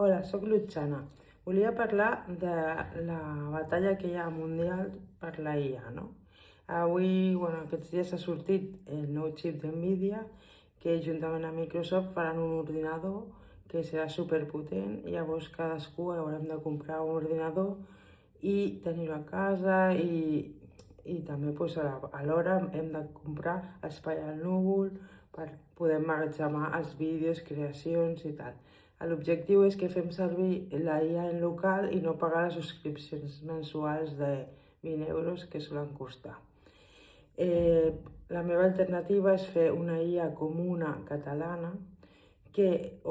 Hola, sóc Lutxana. Volia parlar de la batalla que hi ha mundial per la IA, no? Avui, aquests dies ha sortit el nou xip d'NVIDIA que juntament amb Microsoft faran un ordinador que serà superpotent i llavors cadascú haurem de comprar un ordinador i tenir-ho a casa i també alhora hem de comprar espai al núvol per poder emmagatzemar els vídeos, creacions i tal. L'objectiu és que fem servir la IA en local i no pagar les subscripcions mensuals de 20 euros que solen costar. La meva alternativa és fer una IA comuna catalana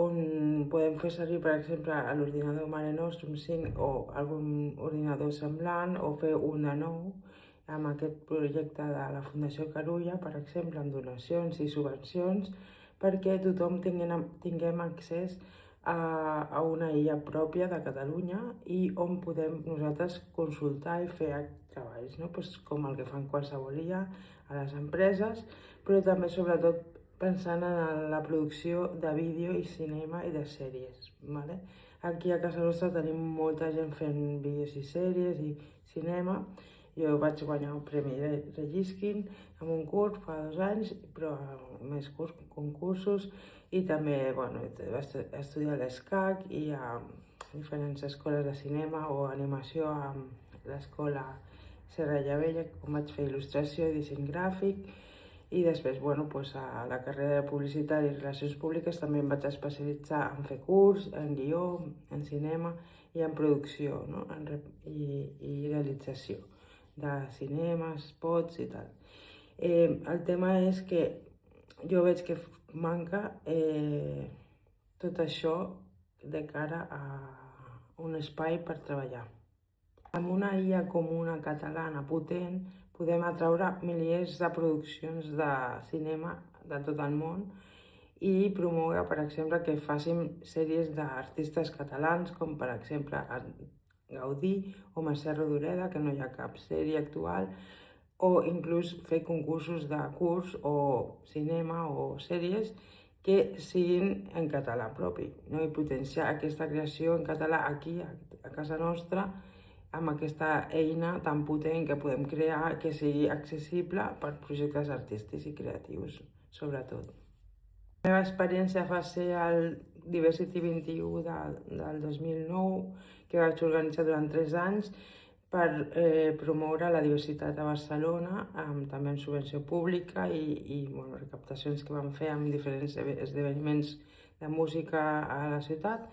on podem fer servir, per exemple, l'ordinador Mare Nostrum 5 o algun ordinador semblant, o fer un de nou amb aquest projecte de la Fundació Carulla, per exemple, amb donacions i subvencions, perquè tothom tinguem accés a una IA pròpia de Catalunya i on podem nosaltres consultar i fer treballs, no? Com el que fan qualsevol IA a les empreses, però també sobretot pensant en la producció de vídeo i cinema i de sèries. Vale? Aquí a casa nostra tenim molta gent fent vídeos i sèries i cinema. Jo vaig guanyar el Premi Relliskin amb un curs fa 2 anys, però més concursos, i també vaig estudiar l'ESCAC i a diferents escoles de cinema o animació a l'escola Serralla Vella, on vaig fer il·lustració i disseny gràfic, i després, a la carrera de publicitat i relacions públiques també em vaig especialitzar en fer curs, en guió, en cinema i en producció, no? I realització de cinema, spots i tal. El tema és que jo veig que manca tot això de cara a un espai per treballar. Amb una IA comuna catalana potent podem atraure milers de produccions de cinema de tot el món i promoure, per exemple, que facin sèries d'artistes catalans, com per exemple Gaudí o Mercè Rodoreda, que no hi ha cap sèrie actual, o inclús fer concursos de curs o cinema o sèries que siguin en català propi, no? I potenciar aquesta creació en català aquí, a casa nostra, amb aquesta eina tan potent que podem crear, que sigui accessible per projectes artístics i creatius, sobretot. La meva experiència va ser el Diversity 21 del 2009, que vaig organitzar durant 3 anys per promoure la diversitat a Barcelona, també amb subvenció pública i recaptacions que vam fer amb diferents esdeveniments de música a la ciutat.